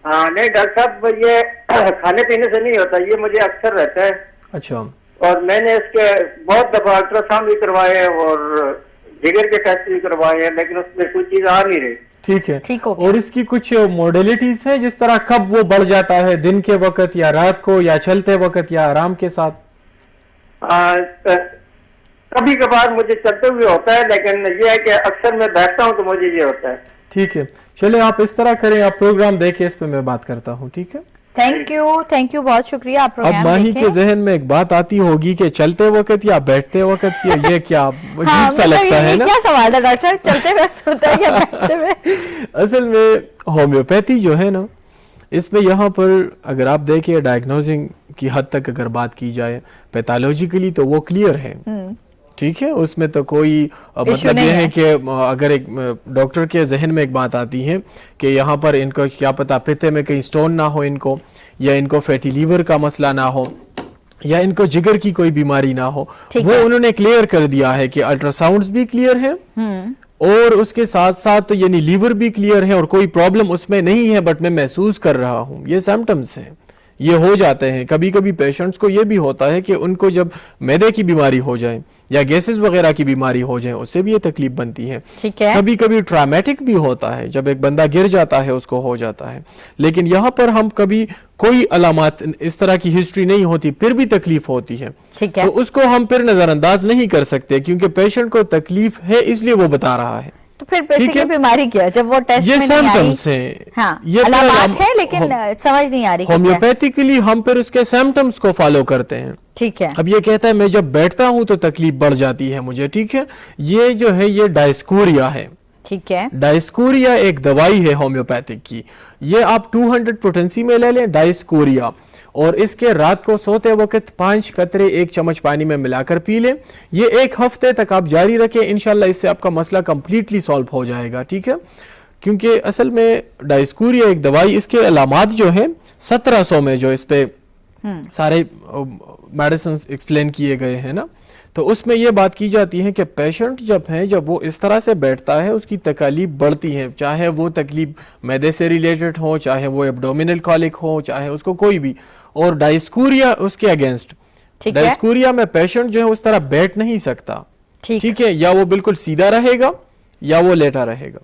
Speaker 5: ہاں نہیں ڈاکٹر صاحب, یہ کھانے پینے سے نہیں ہوتا, یہ مجھے اکثر رہتا ہے.
Speaker 2: اچھا,
Speaker 5: اور میں نے اس کے بہت دفعہ الٹرا ساؤنڈ بھی کروائے اور جگر کے ٹیسٹ بھی کروائے ہیں, لیکن اس میں کوئی چیز آ نہیں رہی.
Speaker 2: ٹھیک ہے. اور اس کی کچھ موڈیلٹیز ہیں, جس طرح کب وہ بڑھ جاتا ہے, دن کے وقت یا رات کو یا چلتے وقت یا آرام کے ساتھ؟
Speaker 5: کبھی کبھار مجھے چلتے ہوئے ہوتا ہے, لیکن یہ ہے کہ اکثر میں بیٹھتا ہوں تو مجھے یہ ہوتا ہے.
Speaker 2: ٹھیک ہے, چلے آپ اس طرح کریں, آپ پروگرام دیکھیں, اس پہ میں بات کرتا ہوں. ٹھیک ہے,
Speaker 1: تھینک یو, بہت شکریہ. آپ
Speaker 2: اب ماہی کے ذہن میں ایک بات آتی ہوگی کہ چلتے وقت یا بیٹھتے وقت, یہ کیا عجیب سا لگتا ہے نا.
Speaker 1: کیا سوال ہے ڈاکٹر صاحب, چلتے وقت ہوتا ہے یا بیٹھتے ہوئے؟
Speaker 2: اصل میں ہومیوپیتھی جو ہے نا, اس میں یہاں پر اگر آپ دیکھیں ڈائگنوزنگ کی حد تک اگر بات کی جائے پیتھالوجیکلی تو وہ کلیئر ہے. ٹھیک ہے, اس میں تو کوئی مطلب یہ ہے کہ اگر ایک ڈاکٹر کے ذہن میں ایک بات آتی ہے کہ یہاں پر ان کو کیا پتا پتے میں کہیں سٹون نہ ہو ان کو, یا ان کو فیٹی لیور کا مسئلہ نہ ہو, یا ان کو جگر کی کوئی بیماری نہ ہو, وہ انہوں نے کلیئر کر دیا ہے کہ الٹرا ساؤنڈز بھی کلیئر ہیں اور اس کے ساتھ ساتھ یعنی لیور بھی کلیئر ہے اور کوئی پرابلم اس میں نہیں ہے, بٹ میں محسوس کر رہا ہوں. یہ سمپٹمز ہیں, یہ ہو جاتے ہیں. کبھی کبھی پیشنٹس کو یہ بھی ہوتا ہے کہ ان کو جب معدے کی بیماری ہو جائے یا گیسز وغیرہ کی بیماری ہو جائے, اس سے بھی یہ تکلیف بنتی ہے. کبھی کبھی ٹرامیٹک بھی ہوتا ہے, جب ایک بندہ گر جاتا ہے اس کو ہو جاتا ہے. لیکن یہاں پر ہم کبھی کوئی علامات اس طرح کی ہسٹری نہیں ہوتی, پھر بھی تکلیف ہوتی ہے, تو اس کو ہم پھر نظر انداز نہیں کر سکتے, کیونکہ پیشنٹ کو تکلیف ہے اس لیے وہ بتا رہا ہے.
Speaker 1: تو پھر بیسیکلی بیماری کیا جب وہ ٹیسٹ میں نہیں آئی؟ یہ سمپٹمز ہیں, علامات ہیں, لیکن سمجھ نہیں آ رہی.
Speaker 2: ہومیوپیتھیکلی ہم پھر اس کے سمپٹمز کو فالو کرتے ہیں.
Speaker 1: ٹھیک ہے,
Speaker 2: اب یہ کہتا ہے میں جب بیٹھتا ہوں تو تکلیف بڑھ جاتی ہے مجھے. ٹھیک ہے, یہ جو ہے یہ ڈائسکوریا ہے.
Speaker 1: ٹھیک ہے,
Speaker 2: ڈائسکوریا ایک دوائی ہے ہومیوپیتھک کی, یہ آپ 200 پوٹنسی میں لے لیں ڈائسکوریا, اور اس کے رات کو سوتے وقت 5 قطرے 1 چمچ پانی میں ملا کر پی لیں. یہ 1 ہفتے تک آپ جاری رکھیں, انشاءاللہ اس سے آپ کا مسئلہ کمپلیٹلی سالو ہو جائے گا. ٹھیک ہے, کیونکہ اصل میں ڈائسکوریا ایک دوائی, اس کے علامات جو ہیں 1700 میں جو اس پہ سارے میڈیسنز ایکسپلین کیے گئے ہیں نا, تو اس میں یہ بات کی جاتی ہے کہ پیشنٹ جب وہ اس طرح سے بیٹھتا ہے اس کی تکالیف بڑھتی ہیں, چاہے وہ تکلیف معدے سے ریلیٹڈ ہو, چاہے وہ ایبڈومینل کالک ہو, چاہے اس کو کوئی بھی. اور ڈائسکوریا اس کے اگینسٹ, ڈائسکوریا میں پیشنٹ جو ہے اس طرح بیٹھ نہیں سکتا. ٹھیک ہے, یا وہ بالکل سیدھا رہے گا یا وہ لیٹا رہے گا.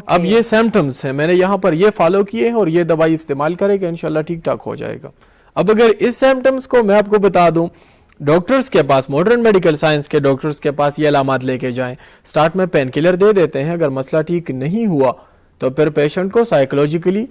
Speaker 2: اب یہ سمپٹمز ہیں, میں نے یہاں پر یہ فالو کیے ہیں اور یہ دوائی استعمال کرے گا, انشاءاللہ ٹھیک ٹھاک ہو جائے گا. اب اگر اس سمپٹمز کو میں آپ کو بتا دوں, ڈاکٹرز کے پاس, ماڈرن میڈیکل سائنس کے ڈاکٹرز کے پاس یہ علامات لے کے جائیں, سٹارٹ میں پین کلر دے دیتے ہیں, اگر مسئلہ ٹھیک نہیں ہوا تو پھر پیشنٹ کو سائیکولوجیکلی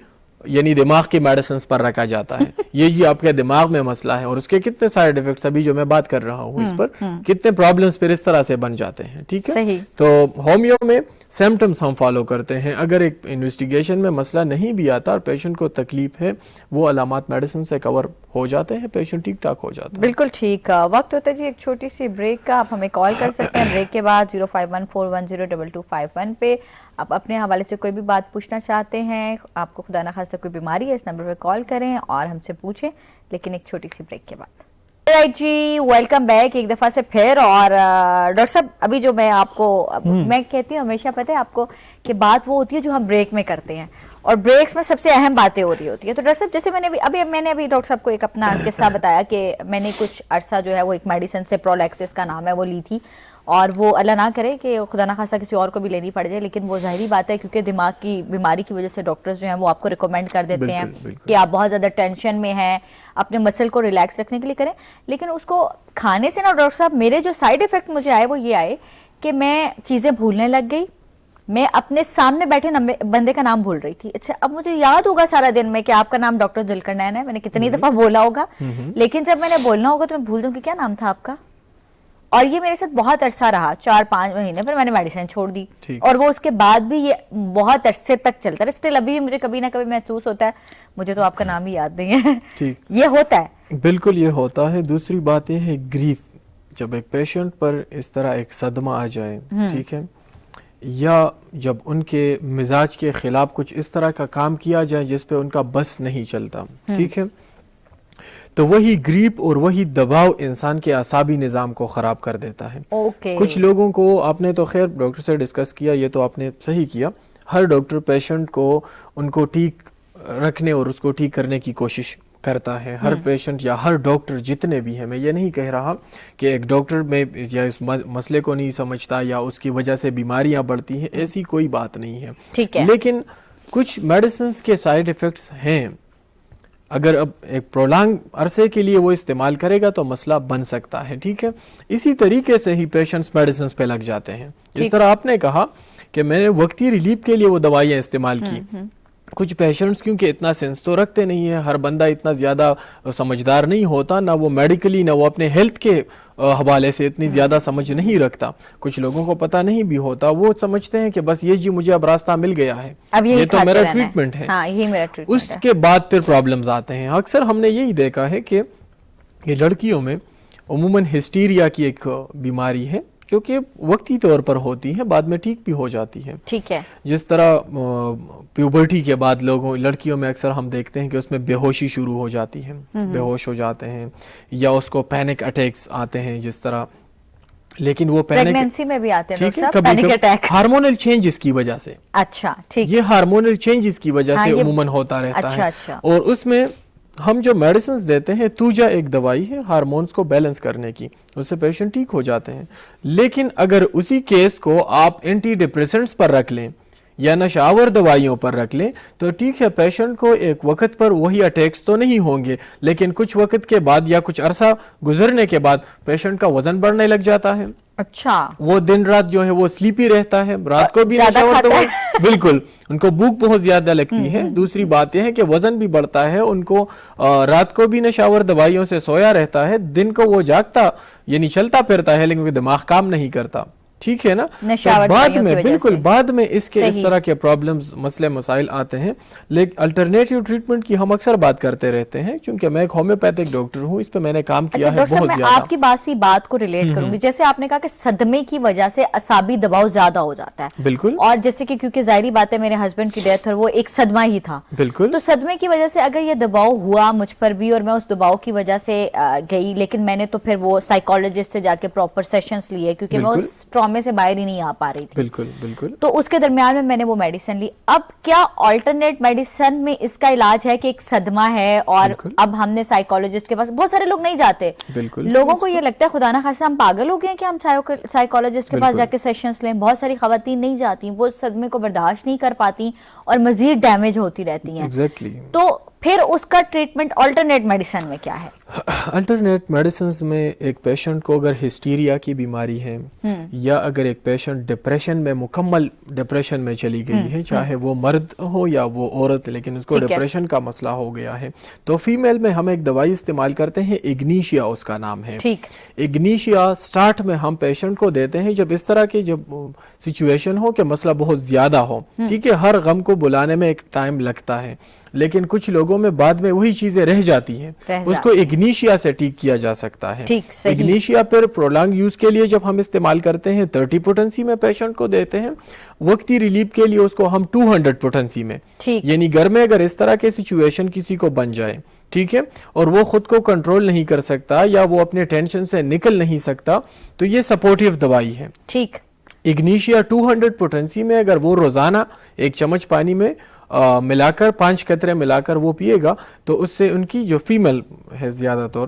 Speaker 2: یعنی دماغ کی میڈیسنز پر رکھا جاتا ہے. یہ جی آپ کے دماغ میں مسئلہ ہے, اور اس کے کتنے سائیڈ ایفیکٹس ابھی جو میں بات کر رہا ہوں اس پر, کتنے پرابلمز پھر اس طرح سے بن جاتے ہیں. ٹھیک ہے, تو ہومیو میں سمپٹمز ہم فالو کرتے ہیں. اگر ایک انویسٹیگیشن میں مسئلہ نہیں بھی آتا اور پیشنٹ کو تکلیف ہے, وہ علامات میڈیسن سے کور ہو جاتے ہیں, پیشنٹ ٹھیک ٹھاک ہو جاتا ہے.
Speaker 1: بالکل ٹھیک. وقت ہوتا ہے جی ایک چھوٹی سی بریک کا, آپ ہمیں کال کر سکتے ہیں بریک کے بعد 0514102251 پہ. آپ اپنے حوالے سے کوئی بھی بات پوچھنا چاہتے ہیں, آپ کو خدا نخواستہ کوئی بیماری ہے, اس نمبر پہ کال کریں اور ہم سے پوچھیں, لیکن ایک چھوٹی سی بریک کے بعد. رائٹ جی, ویلکم بیک ایک دفعہ سے پھر. اور ڈاکٹر صاحب ابھی جو میں آپ کو میں کہتی ہوں ہمیشہ, پتہ ہے آپ کو کہ بات وہ ہوتی ہے جو ہم بریک میں کرتے ہیں, اور بریکس میں سب سے اہم باتیں ہو رہی ہوتی ہیں. تو ڈاکٹر صاحب جیسے میں نے ابھی ڈاکٹر صاحب کو ایک اپنا قصہ بتایا کہ میں نے کچھ عرصہ جو ہے وہ ایک میڈیسن سے پرولیکسس کا نام ہے وہ لی تھی, اور وہ اللہ نہ کرے کہ خدا نہ خواستہ کسی اور کو بھی لینی پڑ جائے, لیکن وہ ظاہری بات ہے کیونکہ دماغ کی بیماری کی وجہ سے ڈاکٹرز جو ہیں وہ آپ کو ریکمینڈ کر دیتے ہیں کہ آپ بہت زیادہ ٹینشن میں ہیں, اپنے مسل کو ریلیکس رکھنے کے لیے کریں. لیکن اس کو کھانے سے نا ڈاکٹر صاحب میرے جو سائیڈ ایفیکٹ مجھے آئے وہ یہ آئے کہ میں چیزیں بھولنے لگ گئی, میں اپنے سامنے بیٹھے بندے کا نام بھول رہی تھی. اچھا اب مجھے یاد ہوگا سارا دن میں کہ آپ کا نام ڈاکٹر ذوالفقار نین ہے, میں نے کتنی دفعہ بولا ہوگا, لیکن جب میں نے بولنا ہوگا تو میں بھول دوں کہ کیا نام تھا آپ کا, اور یہ میرے ساتھ بہت عرصہ رہا, 4-5 مہینے, پھر میں نے میڈیسن چھوڑ دی, اور وہ اس کے بعد بھی یہ بہت عرصے تک چلتا ہے. اسٹل ابھی بھی مجھے کبھی نہ کبھی محسوس ہوتا ہے, مجھے تو آپ کا نام ہی یاد نہیں ہے. یہ ہوتا ہے,
Speaker 2: بالکل یہ ہوتا ہے. دوسری بات یہ ہے گریف, جب ایک پیشنٹ پر اس طرح ایک صدمہ آ جائے, ٹھیک ہے, یا جب ان کے مزاج کے خلاف کچھ اس طرح کا کام کیا جائے جس پہ ان کا بس نہیں چلتا, ٹھیک ہے, تو وہی گریپ اور وہی دباؤ انسان کے اعصابی نظام کو خراب کر دیتا ہے. کچھ لوگوں کو, آپ نے تو خیر ڈاکٹر سے ڈسکس کیا, یہ تو آپ نے صحیح کیا, ہر ڈاکٹر پیشنٹ کو ان کو ٹھیک رکھنے اور اس کو ٹھیک کرنے کی کوشش کرتا ہے. ہر پیشنٹ یا ہر ڈاکٹر جتنے بھی ہیں, میں یہ نہیں کہہ رہا کہ ایک ڈاکٹر میں یا اس مسئلے کو نہیں سمجھتا یا اس کی وجہ سے بیماریاں بڑھتی ہیں, ایسی کوئی بات نہیں ہے. لیکن کچھ میڈیسنز کے سائیڈ ایفیکٹس ہیں, اگر اب ایک پرولانگ عرصے کے لیے وہ استعمال کرے گا تو مسئلہ بن سکتا ہے, ٹھیک ہے. اسی طریقے سے ہی پیشنٹس میڈیسنز پہ لگ جاتے ہیں. جس طرح آپ نے کہا کہ میں نے وقتی ریلیف کے لیے وہ دوائیاں استعمال کی, کچھ پیشنٹس کیونکہ اتنا سینس تو رکھتے نہیں ہیں, ہر بندہ اتنا زیادہ سمجھدار نہیں ہوتا, نہ وہ میڈیکلی نہ وہ اپنے ہیلتھ کے حوالے سے اتنی زیادہ سمجھ نہیں رکھتا. کچھ لوگوں کو پتہ نہیں بھی ہوتا, وہ سمجھتے ہیں کہ بس یہ جی مجھے اب راستہ مل گیا ہے, یہ تو میرا ٹریٹمنٹ ہے, اس کے بعد پھر پرابلمز آتے ہیں. اکثر ہم نے یہی دیکھا ہے کہ یہ لڑکیوں میں عموماً ہسٹیریا کی ایک بیماری ہے جو کہ وقتی طور پر ہوتی ہے, بعد میں ٹھیک بھی ہو جاتی ہے.
Speaker 1: ٹھیک ہے.
Speaker 2: جس طرح پیوبرٹی کے بعد لڑکیوں میں اکثر ہم دیکھتے ہیں کہ اس میں بے ہوشی شروع ہو جاتی ہے, بے ہوش ہو جاتے ہیں, یا اس کو پینک اٹیکس آتے ہیں جس طرح. لیکن وہ
Speaker 1: پریگنینسی میں بھی آتے ہیں پینک اٹیک
Speaker 2: ہارمونل چینجز کی وجہ سے.
Speaker 1: اچھا, ٹھیک.
Speaker 2: یہ ہارمونل چینجز کی وجہ سے عموماً ہوتا رہتا ہے. اور اس میں ہم جو میڈیسنز دیتے ہیں, توجا ایک دوائی ہے ہارمونز کو بیلنس کرنے کی, اس سے پیشنٹ ٹھیک ہو جاتے ہیں. لیکن اگر اسی کیس کو آپ اینٹی ڈپریسنٹس پر رکھ لیں یا نشہ آور دوائیوں پر رکھ لیں تو ٹھیک ہے, پیشنٹ کو ایک وقت پر وہی اٹیکس تو نہیں ہوں گے, لیکن کچھ وقت کے بعد یا کچھ عرصہ گزرنے کے بعد پیشنٹ کا وزن بڑھنے لگ جاتا ہے.
Speaker 1: اچھا.
Speaker 2: وہ دن رات جو ہے وہ سلیپی رہتا ہے, رات کو بھی نشہ آور دوائی, بالکل, ان کو بھوک بہت زیادہ لگتی ہے. دوسری بات یہ ہے کہ وزن بھی بڑھتا ہے, ان کو رات کو بھی نشہ آور دوائیوں سے سویا رہتا ہے, دن کو وہ جاگتا یعنی چلتا پھرتا ہے لیکن دماغ کام نہیں کرتا. ٹھیک ہے نا. بعد میں بالکل بعد میں اس کے اس طرح کے پرابلمز مسئلے مسائل آتے ہیں. لیکن الٹرنیٹیو ٹریٹمنٹ کی ہم اکثر بات کرتے رہتے ہیں کیونکہ میں ایک ہومیوپیتھک ڈاکٹر ہوں, اس پہ میں نے کام کیا ہے بہت زیادہ.
Speaker 1: میں آپ کی بات کو ریلیٹ کروں گی, جیسے آپ نے کہا کہ صدمے کی وجہ سے اعصابی دباؤ زیادہ ہو جاتا ہے.
Speaker 2: بالکل.
Speaker 1: اور جیسے کہ کیونکہ ظاہری بات ہے میرے ہسبینڈ کی ڈیتھ اور وہ ایک صدمہ ہی تھا.
Speaker 2: بالکل.
Speaker 1: تو صدمے کی وجہ سے اگر یہ دباؤ ہوا مجھ پر بھی اور میں اس دباؤ کی وجہ سے گئی, لیکن میں نے تو پھر وہ سائیکالوجسٹ سے جا کے پراپر سیشنز لیے کیونکہ میں اس ٹرامے سے باہر ہی نہیں آ پا رہی تھی.
Speaker 2: بالکل بالکل.
Speaker 1: تو اس کے درمیان میں نے وہ میڈیسن لی. اب کیا آلٹرنیٹ میڈیسن میں اس کا علاج ہے کہ ایک صدمہ ہے اور اب ہم نے سائیکالوجسٹ کے پاس, بہت سارے لوگ نہیں جاتے, لوگوں کو یہ لگتا ہے خدا نہ خاصہ ہم پاگل ہو گئے ہیں کہ ہم سائیکالوجسٹ کے پاس جا کے سیشنز لیں. بہت ساری خواتین نہیں جاتی, وہ صدمے کو برداشت نہیں کر پاتی اور مزید ڈیمیج ہوتی رہتی ہیں. تو پھر اس کا ٹریٹمنٹ آلٹرنیٹ میڈیسن میں کیا ہے؟
Speaker 2: الٹرنیٹ میڈیسنز میں ایک پیشنٹ کو اگر ہسٹیریا کی بیماری ہے یا اگر ایک پیشنٹ ڈپریشن میں مکمل ڈپریشن میں چلی گئی ہے, چاہے وہ مرد ہو یا وہ عورت, لیکن اس کو ڈپریشن کا مسئلہ ہو گیا ہے, تو فیمیل میں ہم ایک دوائی استعمال کرتے ہیں, اگنیشیا اس کا نام ہے. اگنیشیا سٹارٹ میں ہم پیشنٹ کو دیتے ہیں جب اس طرح کی جب سچویشن ہو کہ مسئلہ بہت زیادہ ہو. ٹھیک ہے, ہر غم کو بلانے میں ایک ٹائم لگتا ہے, لیکن کچھ لوگوں میں بعد میں وہی چیزیں رہ جاتی ہیں, اس کو اگنیشیا سے ٹھیک کیا جا سکتا ہے. اگنیشیا پھر پرولانگ یوز کے لیے جب ہم استعمال کرتے ہیں 30 پوٹنسی میں پیشنٹ کو دیتے ہیں, وقتی ریلیف کے لیے اس کو ہم 200 پوٹنسی میں, یعنی گھر میں اگر اس طرح کے سچویشن کسی کو بن جائے, ٹھیک ہے, اور وہ خود کو کنٹرول نہیں کر سکتا یا وہ اپنے ٹینشن سے نکل نہیں سکتا, تو یہ سپورٹیو دوائی ہے. ٹھیک. اگنیشیا 200 پوٹنسی میں اگر وہ روزانہ 1 چمچ پانی میں ملا کر 5 قطرے ملا کر وہ پیے گا تو اس سے ان کی جو فیمل ہے زیادہ طور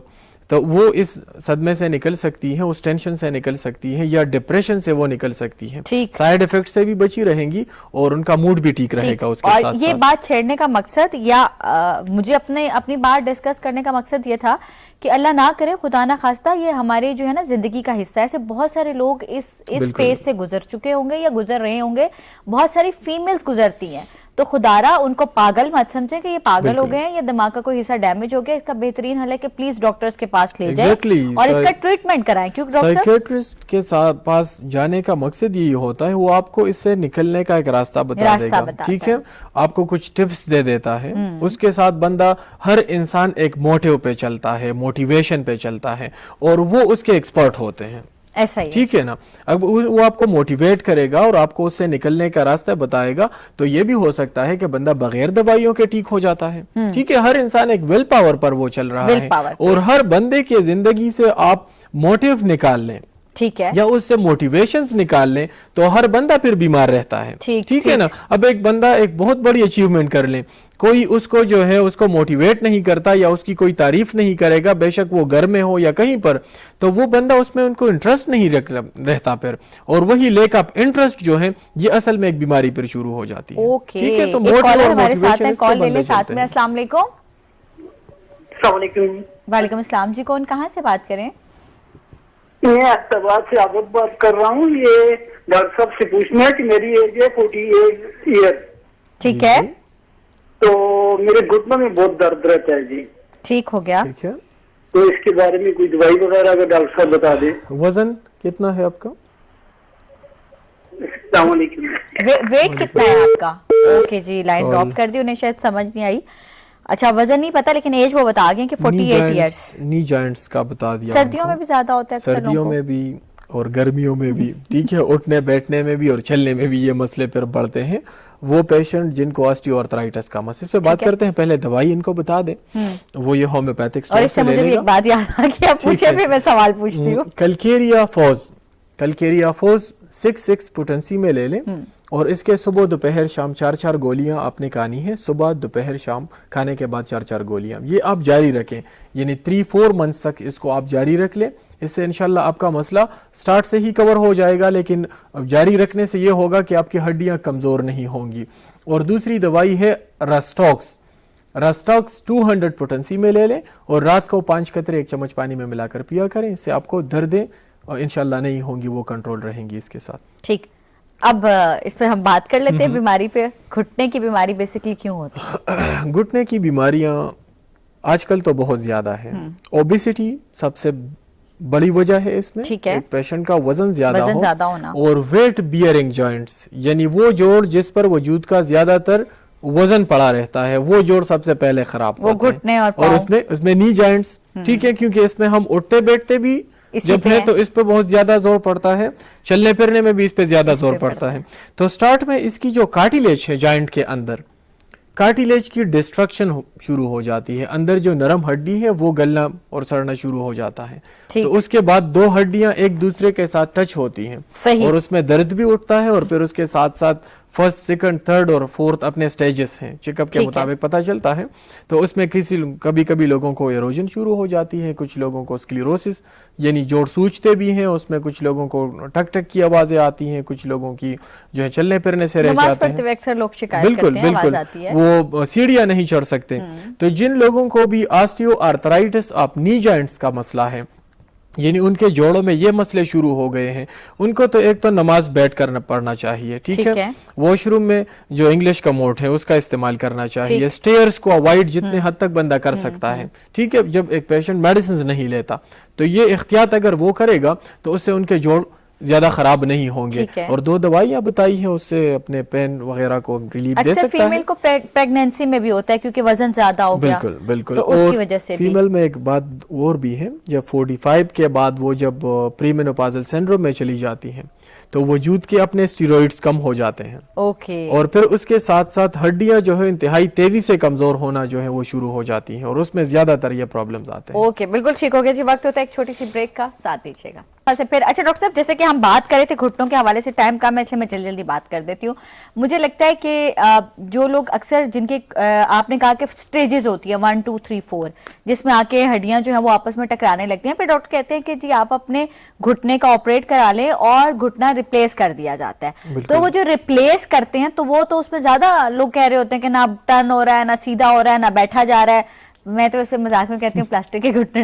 Speaker 2: تو وہ اس صدمے سے نکل سکتی ہیں, اس ٹینشن سے نکل سکتی ہیں یا ڈپریشن سے وہ نکل سکتی ہیں, سائیڈ ایفیکٹ سے بھی بچی رہیں گی اور ان کا موڈ بھی ٹھیک رہے گا اس کے ساتھ.
Speaker 1: اور یہ بات چھیڑنے کا مقصد یا مجھے اپنی بات ڈسکس کرنے کا مقصد یہ تھا کہ اللہ نہ کرے خدا نہ خواستہ یہ ہمارے جو ہے نا زندگی کا حصہ ہے, ایسے بہت سارے لوگ اس فیز سے گزر چکے ہوں گے یا گزر رہے ہوں گے, بہت ساری فیمیلز گزرتی ہیں, تو خدارا ان کو پاگل مت سمجھیں کہ یہ پاگل ہو گئے ہیں یا دماغ کا کوئی حصہ ڈیمیج ہو گیا. اس کا بہترین حل ہے کہ پلیز ڈاکٹرز کے پاس لے جائیں اور اس کا ٹریٹمنٹ کرائیں. کیوں ڈاکٹر صاحب؟
Speaker 2: سائیکیٹرسٹ کے پاس جانے کا مقصد یہی ہوتا ہے وہ آپ کو اس سے نکلنے کا ایک راستہ بتا دے گا, ٹھیک ہے, آپ کو کچھ ٹپس دے دیتا ہے. اس کے ساتھ بندہ, ہر انسان ایک موٹیو پہ چلتا ہے, موٹیویشن پہ چلتا ہے, اور وہ اس کے ایکسپرٹ ہوتے ہیں,
Speaker 1: ایسا ہی,
Speaker 2: ٹھیک ہے نا. اب وہ آپ کو موٹیویٹ کرے گا اور آپ کو اس سے نکلنے کا راستہ بتائے گا. تو یہ بھی ہو سکتا ہے کہ بندہ بغیر دوائیوں کے ٹھیک ہو جاتا ہے, ٹھیک ہے. ہر انسان ایک ول پاور پر وہ چل رہا ہے, اور ہر بندے کے زندگی سے آپ موٹیو نکال لیں,
Speaker 1: ٹھیک ہے,
Speaker 2: یا اس سے موٹیویشنز نکال لیں, تو ہر بندہ پھر بیمار رہتا ہے, ٹھیک ہے نا. اب ایک بندہ ایک بہت بڑی اچیومنٹ کر لیں, کوئی اس کو جو ہے اس کو موٹیویٹ نہیں کرتا یا اس کی کوئی تعریف نہیں کرے گا, بے شک وہ گھر میں ہو یا کہیں پر, تو وہ بندہ اس میں ان کو انٹرسٹ نہیں رہتا پھر, اور وہی لیک اپ انٹرسٹ جو ہے یہ اصل میں ایک بیماری پھر شروع ہو جاتی ہے.
Speaker 1: ٹھیک ہے, تو ہمارے ساتھ ہیں, کال لے لیں ساتھ میں. السلام علیکم.
Speaker 3: السلام علیکم.
Speaker 1: وعلیکم السلام جی, کون کہاں سے بات کریں؟
Speaker 6: میں احتساب سے عابد بات کر رہا ہوں. یہ ڈاکٹر صاحب سے پوچھنا ہے کہ میری ایج ہے 48 ایئر,
Speaker 1: ٹھیک ہے,
Speaker 6: تو میرے گھٹنوں میں بہت درد رہتا ہے جی.
Speaker 1: ٹھیک ہو گیا,
Speaker 2: ٹھیک ہے.
Speaker 6: تو اس کے بارے میں کوئی دوائی وغیرہ اگر ڈاکٹر صاحب بتا دیں.
Speaker 2: وزن کتنا ہے آپ کا؟
Speaker 6: السلام علیکم.
Speaker 1: ویٹ کتنا ہے آپ کا؟ اوکے جی, لائن ڈراپ کر دی, انہیں شاید سمجھ نہیں آئی. اچھا, وزن نہیں پتا لیکن ایج وہ بتا گئے کہ 48 ایئرز.
Speaker 2: نی جوائنٹس کا بتا دیا.
Speaker 1: سردیوں میں بھی زیادہ ہوتا ہے,
Speaker 2: سردیوں میں بھی اور گرمیوں میں بھی, ٹھیک ہے, اٹھنے بیٹھنے میں بھی اور چلنے میں بھی یہ مسئلے پھر بڑھتے ہیں. وہ پیشنٹ جن کو آسٹیو آرتھرائٹس کا مسئلہ, اس پہ بات کرتے ہیں. پہلے دوائی ان کو بتا دیں, وہ یہ ہومیوپیتھک
Speaker 1: اور اس سے مجھے بھی ایک بات یاد آ گئی, آپ پوچھیں پھر میں سوال پوچھتی ہوں.
Speaker 2: کلکیریا فوز 6 پوٹنسی میں لے لیں, اور اس کے صبح دوپہر شام 4 گولیاں آپ نے کھانی ہے. صبح دوپہر شام کھانے کے بعد 4 گولیاں, یہ آپ جاری رکھیں, یعنی 3-4 منتھ تک اس کو آپ جاری رکھ لیں. اس سے انشاءاللہ آپ کا مسئلہ سٹارٹ سے ہی کور ہو جائے گا, لیکن جاری رکھنے سے یہ ہوگا کہ آپ کی ہڈیاں کمزور نہیں ہوں گی. اور دوسری دوائی ہے راسٹاکس 200 پوٹنسی میں لے لیں, اور رات کو 5 قطرے 1 چمچ پانی میں ملا کر پیا کریں. اس سے آپ کو دردیں انشاءاللہ نہیں ہوں گی, وہ کنٹرول رہیں گی اس کے ساتھ.
Speaker 1: ٹھیک, اب اس پہ ہم بات کر لیتے ہیں بیماری پہ. گھٹنے کی بیماری بیسیکلی کیوں ہوتی ہے؟
Speaker 2: گھٹنے کی بیماریاں آج کل تو بہت زیادہ ہیں. اوبیسٹی سب سے بڑی وجہ ہے اس میں, ایک پیشنٹ کا وزن زیادہ ہونا, اور ویٹ بیئرنگ جوائنٹس, یعنی وہ جوڑ جس پر وجود کا زیادہ تر وزن پڑا رہتا ہے, وہ جوڑ سب سے پہلے خراب ہوتے ہیں. اور اس میں نی جوائنٹس, ٹھیک ہے, کیونکہ اس میں ہم اٹھتے بیٹھتے بھی جب ہے تو اس پہ بہت زیادہ زور پڑتا ہے, چلنے پھرنے میں بھی اس پہ زیادہ زور پڑتا ہے. تو سٹارٹ میں اس کی جو کارٹیلیج ہے جوائنٹ کے اندر, کارٹیلیج کی ڈسٹرکشن شروع ہو جاتی ہے. اندر جو نرم ہڈی ہے وہ گلنا اور سڑنا شروع ہو جاتا ہے. تو اس کے بعد 2 ہڈیاں ایک دوسرے کے ساتھ ٹچ ہوتی ہیں, اور اس میں درد بھی اٹھتا ہے, اور پھر اس کے ساتھ ساتھ 1st, 2nd, 3rd اور 4th اپنے سٹیجز ہیں, چیک اپ کے مطابق پتہ چلتا ہے. تو اس میں کبھی لوگوں کو ایروجن شروع ہو جاتی ہے, کچھ لوگوں کو سکلیروسس یعنی جوڑ سوچتے بھی ہیں, اس میں کچھ لوگوں کو ٹک ٹک کی آوازیں آتی ہیں, کچھ لوگوں کی جو ہے چلنے پھرنے سے رہ جاتے ہیں.
Speaker 1: اکثر لوگ شکایت کرتے ہیں آواز آتی ہے,
Speaker 2: وہ سیڑھیاں نہیں چڑھ سکتے. تو جن لوگوں کو بھی آسٹیو آرتھرائٹس آف نی جوائنٹس کا مسئلہ ہے, یعنی ان کے جوڑوں میں یہ مسئلے شروع ہو گئے ہیں, ان کو تو ایک تو نماز بیٹھ کر پڑھنا چاہیے, ٹھیک ہے, واش روم میں جو انگلش کموڈ ہے اس کا استعمال کرنا چاہیے, سٹیئرز کو اوائڈ جتنے حد تک بندہ کر سکتا ہے, ٹھیک ہے. جب ایک پیشنٹ میڈیسنز نہیں لیتا تو یہ احتیاط اگر وہ کرے گا تو اس سے ان کے جوڑ زیادہ خراب نہیں ہوں گے. اور 2 دوائیاں بتائی ہیں, اس سے اپنے پین وغیرہ کو ریلیف دے سکتا ہے.
Speaker 1: اکثر فیمیل کو پیگنینسی میں بھی ہوتا ہے کیونکہ وزن زیادہ ہو گیا,
Speaker 2: بالکل,
Speaker 1: تو اس کی وجہ سے بھی.
Speaker 2: فیمیل میں ایک بات اور بھی ہے, جب 45 کے بعد وہ جب پری مینوپازل سنڈروم میں چلی جاتی ہیں تو وجود کے اپنے اسٹیروئڈز کم ہو جاتے ہیں, اور پھر اس کے ساتھ ساتھ ہڈیاں جو ہے انتہائی تیزی سے کمزور ہونا جو ہے وہ شروع ہو جاتی ہیں, اور اس میں زیادہ تر یہ پرابلمز آتے ہیں.
Speaker 1: اوکے, بالکل ٹھیک ہو گیا جی. وقت ہوتا ہے ایک چھوٹی سی بریک کا, ساتھ دیجیے گا. پھر اچھا ڈاکٹر صاحب, جیسے کہ ہم بات کرے تھے گھٹنوں کے حوالے سے, ٹائم کم ہے اس لیے میں جلدی بات کر دیتی ہوں. مجھے لگتا ہے کہ جو لوگ اکثر جن کے آپ نے کہا کہ سٹیجز ہوتی ہیں 1, 2, 3, 4, جس میں آ کے ہڈیاں جو ہیں وہ آپس میں ٹکرانے لگتی ہیں, پھر ڈاکٹر کہتے ہیں کہ جی آپ اپنے گھٹنے کا آپریٹ کرا لیں اور گھٹنا ریپلیس کر دیا جاتا ہے. تو وہ جو ریپلیس کرتے ہیں تو وہ تو اس میں زیادہ لوگ کہہ رہے ہوتے ہیں کہ نہ ٹرن ہو رہا ہے, نہ سیدھا ہو رہا ہے, نہ بیٹھا جا رہا ہے. میں تو اسے مذاق میں کہتی ہوں پلاسٹک کے گھٹنے.